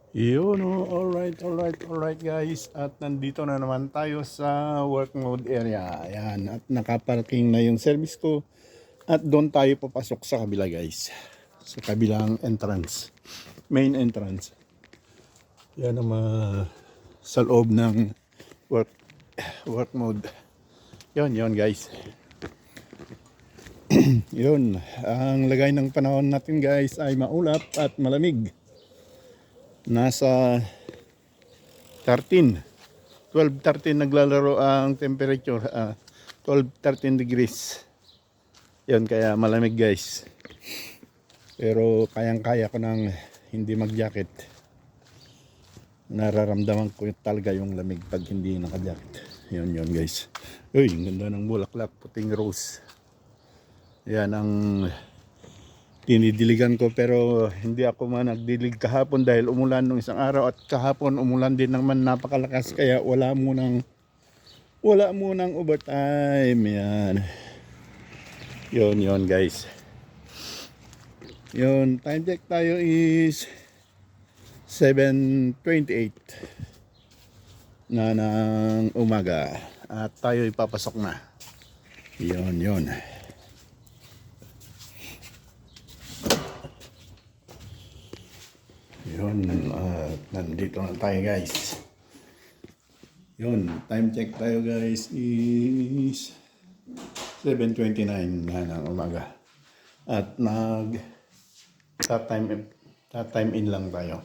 Yun, oh, alright guys. At nandito na naman tayo sa work mode area. Ayan, at nakaparking na yung service ko. At doon tayo papasok sa kabila guys. Sa kabilang entrance. Main entrance. Yan ang sa loob ng work, work mode. Yun guys. Yun, ang lagay ng panahon natin guys ay maulap at malamig. Nasa 13 12-13 naglalaro ang temperature, 12-13 degrees. Yun, kaya malamig guys. Pero kayang-kaya ko nang hindi mag-jacket. Nararamdaman ko talaga yung lamig pag hindi naka-jacket. Yun guys. Uy, ang ganda ng bulaklak, puting rose. Yan ang dinidiligan ko, pero hindi ako man nagdilig kahapon dahil umulan nung isang araw, at kahapon umulan din naman napakalakas, kaya wala munang overtime. Yan. Yun guys. Yun, time check tayo is 7:28 na ng umaga at tayo ipapasok na. Yun. Yun, nandito na tayo guys. Yun, time check tayo guys is 7:29 na ng umaga. At time in lang tayo.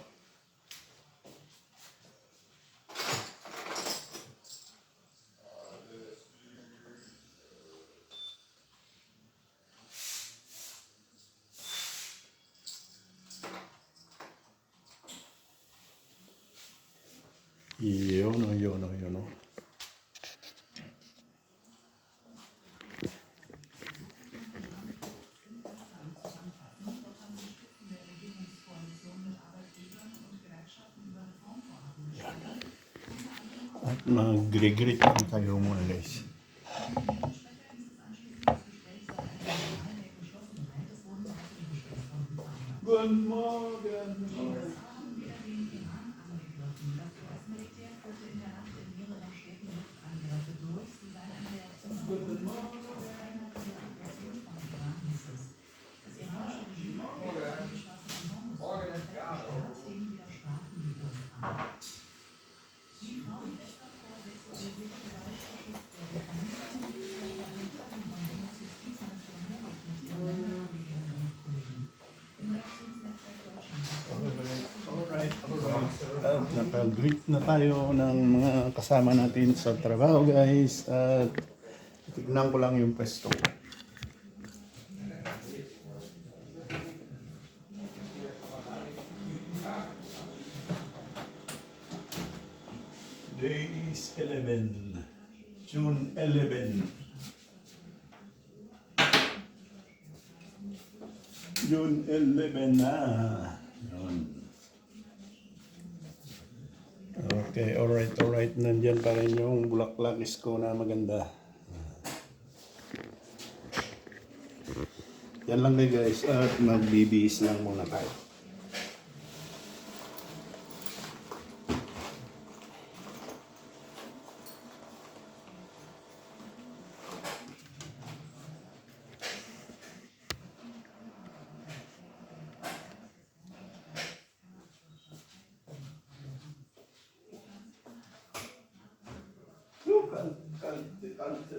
Yun. At mag-greet lang tayo muna guys. Good morning. Nakag-greet na tayo ng mga kasama natin sa trabaho guys, at tignan ko lang yung pwesto. Today is 11 June 11 June 11 na. Yun. Okay, alright. Nandyan pa rin yung bulaklak ko na maganda. Yan lang guys, at magbibihis lang muna tayo. Kalte.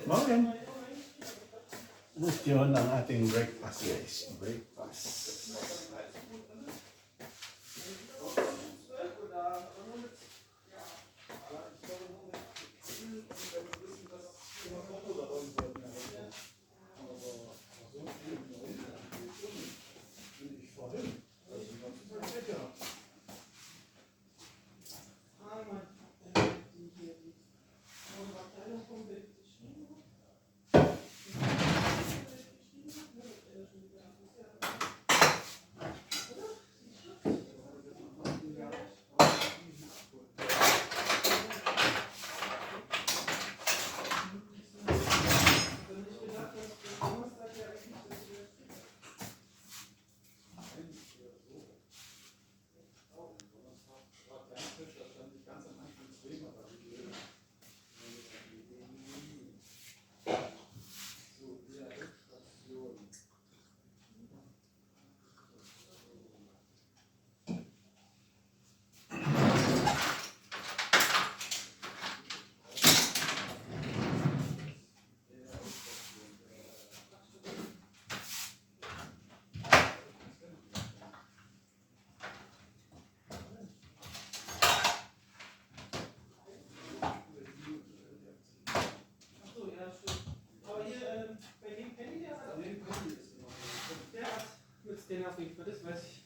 Morning. At yun ang ating breakfast guys. Breakfast. Den auf jeden Fall, das weiß ich.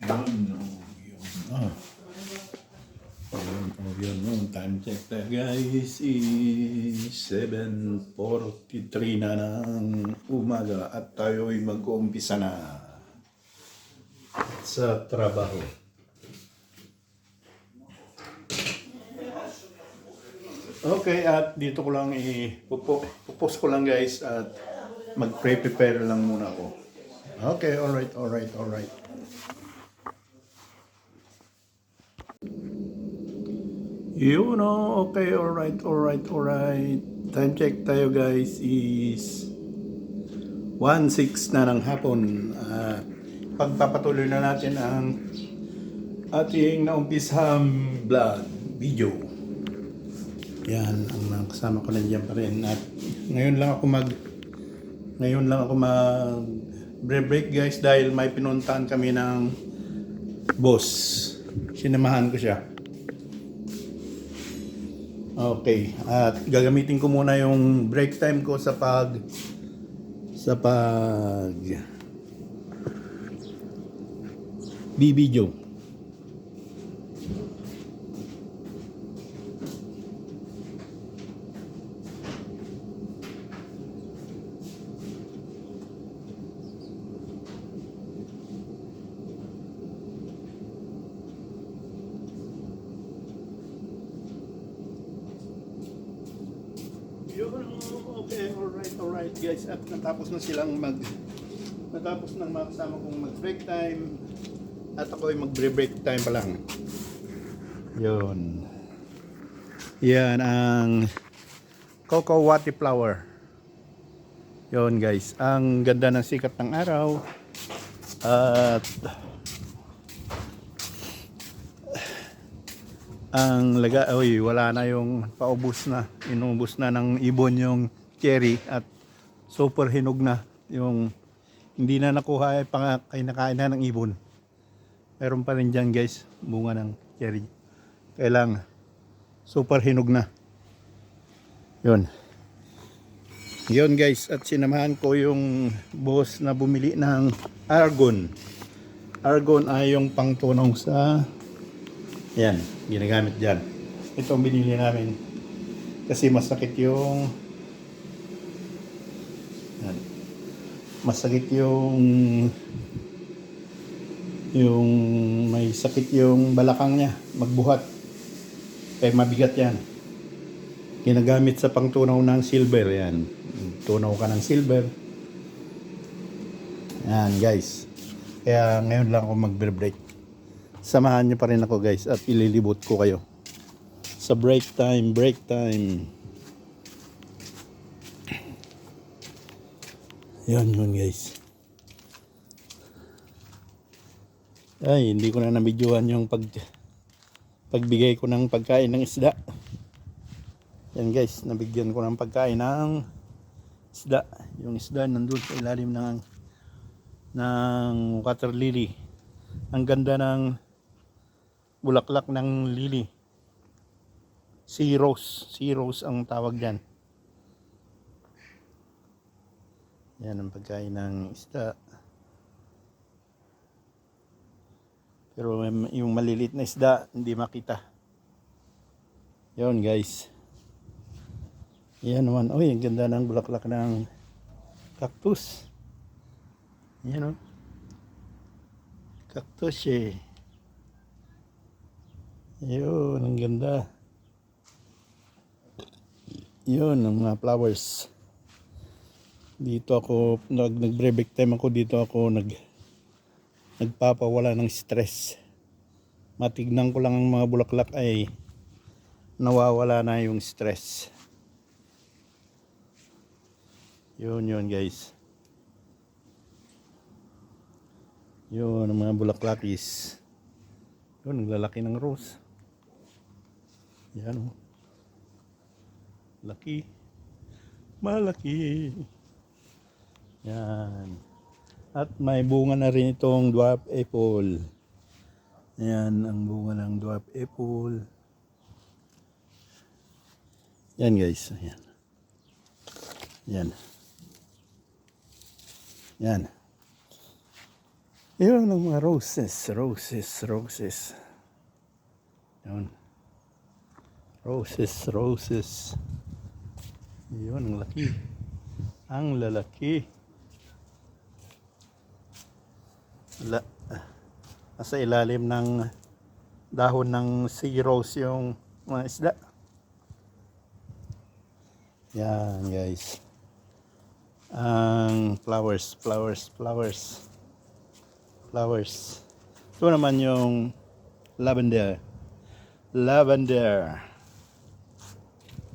Yun. Time check tayo guys is 7:43 na ng umaga at tayo'y mag-uumpisa na sa trabaho. Okay, at dito ko lang pupos ko lang guys at mag-prepare lang muna ako. Okay, alright. You know, okay, alright. Time check tayo guys is 1:06 na ng hapon. Pagpapatuloy na natin ang ating naumpisang vlog, video. Yan, ang kasama ko nandiyan pa rin. At ngayon lang ako mag break guys dahil may pinuntahan kami ng boss. Sinamahan ko siya. Okay, at gagamitin ko muna yung break time ko sa pag bibidyo. Okay, alright guys, at natapos na makasama kong mag-break time at ako ay mag-break time pa lang. Yun. Yan ang cocoa wati flower. Yun guys, ang ganda ng sikat ng araw at wala na yung inubos na ng ibon yung cherry at super hinog na yung hindi na nakuha ay nakain na ng ibon. Meron pa rin dyan guys bunga ng cherry, kailang super hinog na yun guys. At sinamahan ko yung boss na bumili ng argon ay yung pangtunaw sa yan, ginagamit dyan. Ito ang binili namin kasi masakit yung may sakit yung balakang niya, magbuhat. Kaya mabigat yan. Ginagamit sa pangtunaw ng silver yan. Tunaw ka ng silver. Yan guys. Kaya ngayon lang ako magbe-break. Samahan niyo pa rin ako guys at ililibot ko kayo Sa break time, break time. Yun guys. Ay, hindi ko na nabidyohan yung pagbigay ko ng pagkain ng isda. Yan guys, nabigyan ko ng pagkain ng isda. Yung isda nandun sa ilalim ng water lily. Ang ganda ng bulaklak ng lily. Sea rose ang tawag dyan. Yan ang pagkain ng isda. Pero yung malilit na isda hindi makita. Yun guys. Yan naman. Uy, ang ganda ng bulaklak ng cactus. Yan o. Cactus eh. Yun, ang ganda. Yun, ang mga flowers. Dito ako, nag-break time ako dito ako nagpapawala ng stress. Matignan ko lang ang mga bulaklak ay nawawala na yung stress. Yun guys. Yun ang mga bulaklakis. Yun, naglalaki ng rose. Yan o. Laki. Malaki. Yan. At may bunga na rin itong dwarf apple. Yan ang bunga ng dwarf apple. Yan guys. Yan. Yan. Yan. Yun ang mga roses. Yun. Roses. Yun ang laki. Ang lalaki. Nasa ilalim ng dahon ng sea rose yung mga isda. Yan guys. Ang flowers. Ito naman yung lavender.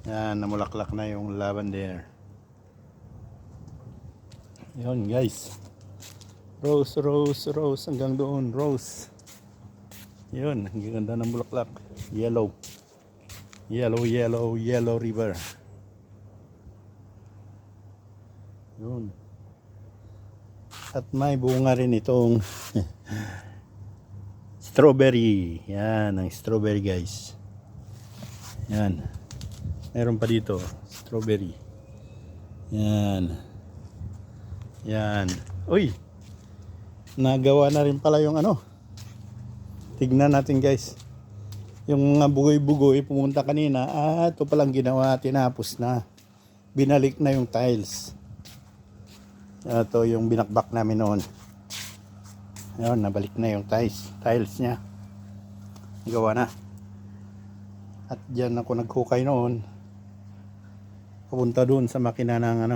Yan, namulaklak na yung lavender. Yun guys. Rose hanggang doon, rose. Yun, ang ganda ng bulaklak. Yellow river. Yun. At may bunga rin itong strawberry. Yan, ang strawberry guys. Yan. Meron pa dito, strawberry. Yan. Uy! Nagawa na rin pala yung ano. Tignan natin guys. Yung mga bugoy-bugoy pumunta kanina. Ito palang ginawa, tinapos na. Binalik na yung tiles. Ito yung binakbak namin noon. Ayun, nabalik na yung tiles niya. Gawa na. At dyan ako naghukay noon. Papunta doon sa makina ng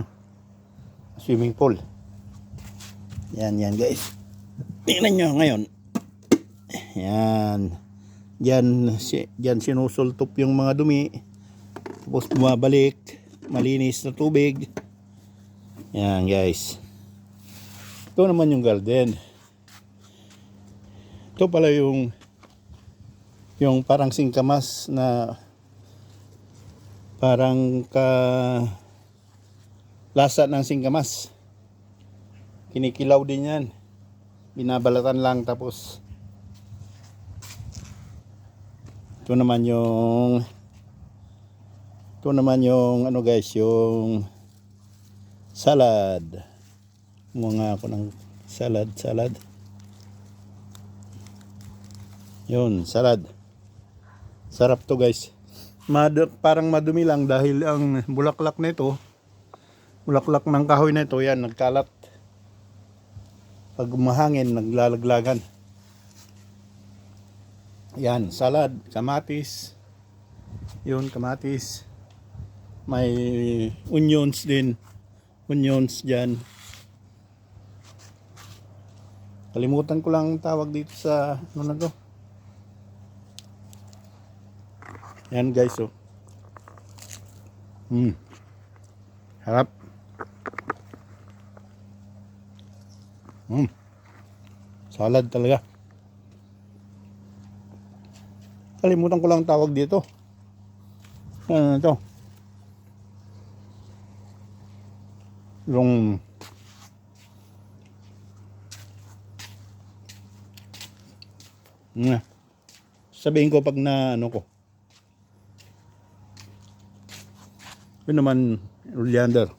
swimming pool. Yan guys. Tingnan nyo ngayon. Yan. Diyan sinusultop yung mga dumi. Tapos bumabalik. Malinis na tubig. Yan guys. Ito naman yung garden. Ito pala yung parang singkamas na parang lasa ng singkamas. Kinikilaw din yan. Binabalatan lang tapos ito naman yung ano guys, yung salad. Mga ako ng salad. Yun, salad. Sarap to guys. Parang madumi lang dahil ang bulaklak nito, bulaklak ng kahoy nito, yan nagkalat. Pag umahangin, naglalaglagan. Yan, salad, kamatis. Yun, kamatis. May onions din. Onions dyan. Kalimutan ko lang tawag dito sa ano na to. Yan guys, oh. Harap. Salad talaga. Kalimutan ko lang tawag dito. Ano to? Yung sabihin ko pag na ano ko. Yun naman, oleander.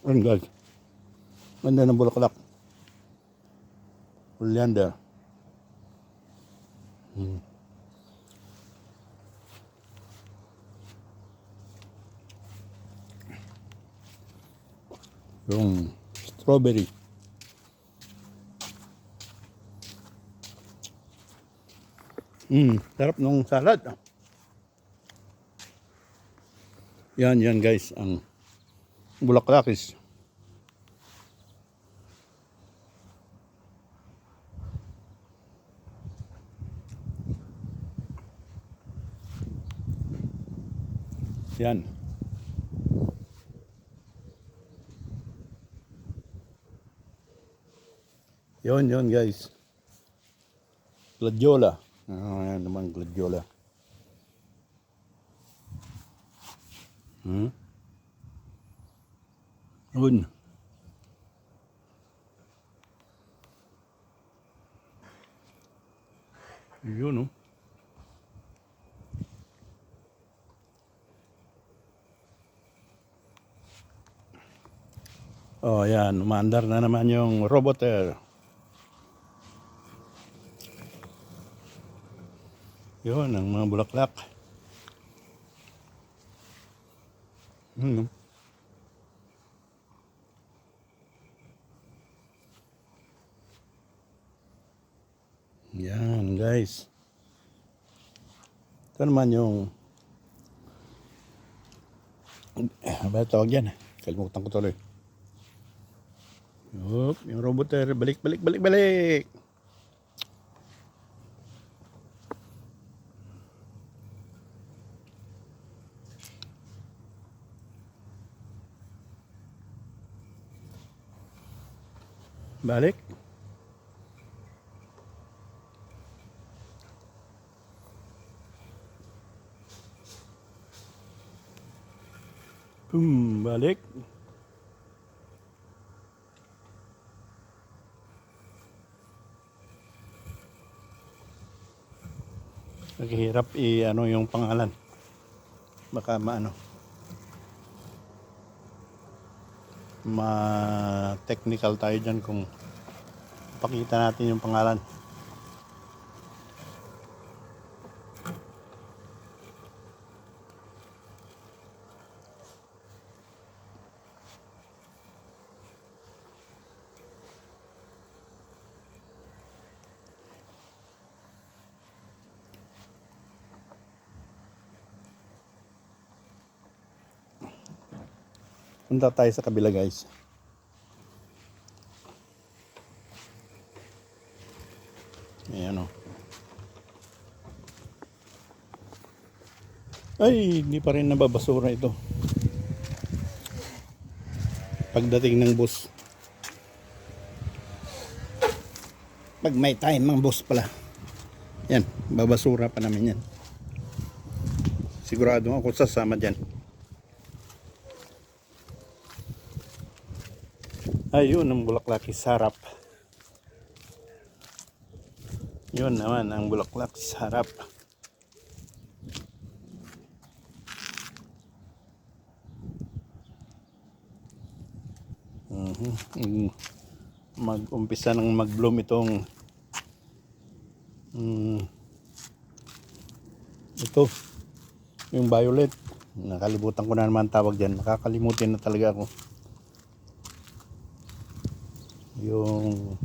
Ayun guys. Ganda ng bulaklak. Oleander. Yung strawberry. Sarap ng salad. Yan guys, ang bulaklakis. Yan. Yon guys. Gladiola. Yan naman gladiola. Yun. Yun, oh. Oh, yan. Umaandar na naman yung roboter. Yun, ang mga bulaklak. Yan, guys. Ito naman yung ba tawag yan? Kalimutan ko tuloy. Yung roboter. Balik. Balik. Balik. Naghihirap ano yung pangalan. Baka ma-technical tayo dyan kung pakita natin yung pangalan. Punta tayo sa kabila guys. Ayan o. Ay, hindi pa rin nababasura ito. Pagdating ng bus. Pag may time ang bus pala. Yan, babasura pa namin yan. Sigurado ako sasama dyan. Ayun ang bulaklakis harap. Yun naman ang bulaklakis harap. Mag-umpisa ng mag-bloom itong ito yung violet. Nakalimutan ko na naman tawag dyan. Makakalimutin na talaga ako. Yung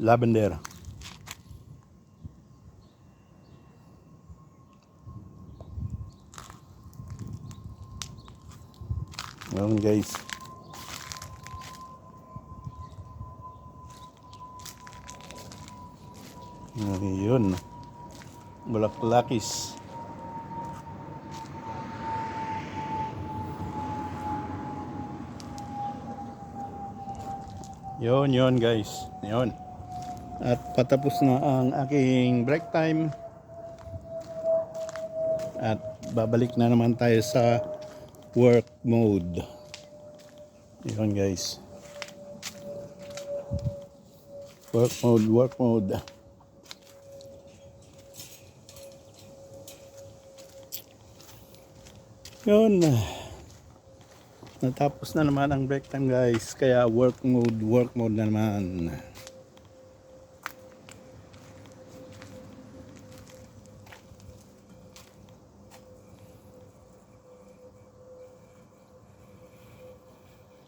lavender. Yun guys. Yun. Bulaklakis. Yun guys. Yun. At patapos na ang aking break time. At babalik na naman tayo sa work mode. Yun guys. Work mode. Yun. Natapos na naman ang break time guys. Kaya work mode na naman.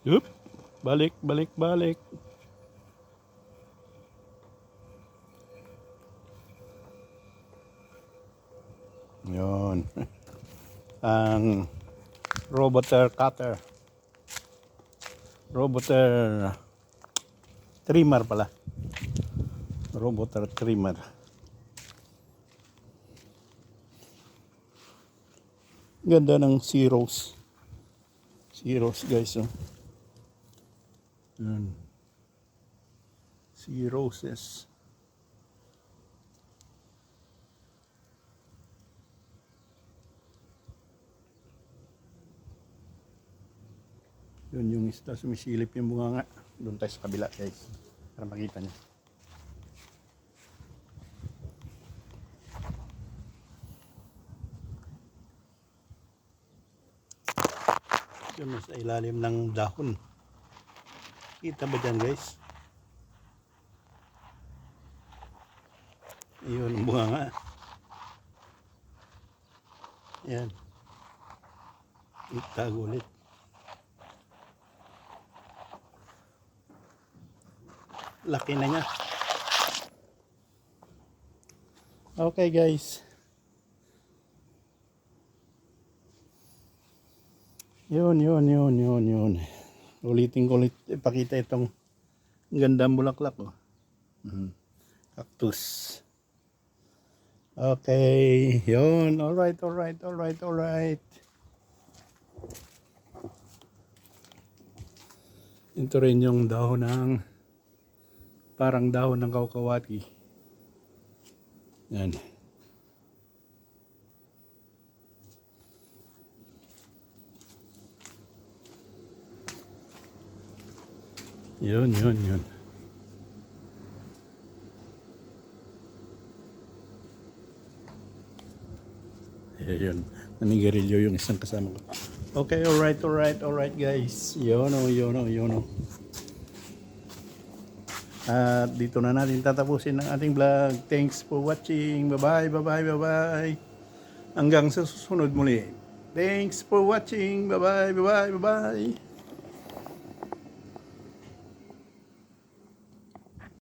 Yup. Balik. Yun. Ang roboter cutter. Roboter trimmer pala. Roboter trimmer. Ganda ng Zeros. Zeros guys. Oh. Yun. Zeroses. Yun yung isda, sumisilip yung bunga nga. Doon tayo sa kabila guys. Para makita nyo. Yun sa ilalim ng dahon. Kita ba dyan guys? Yun ang bunga nga. Yan. Itago ulit. Laki na niya. Okay guys. Yun. Ulitin ko ulit ipakita itong gandang bulaklak. Oh. Cactus. Okay. Yun. Alright. Ito rin yung dahon ng parang dahon ng kawkawati. Yan. Yun. Yun. Nanigarilyo yung isang kasama ko. Okay, alright guys. Yun. At dito na natin tatapusin ang ating vlog. Thanks for watching. Bye-bye. Hanggang sa susunod muli. Thanks for watching. Bye-bye.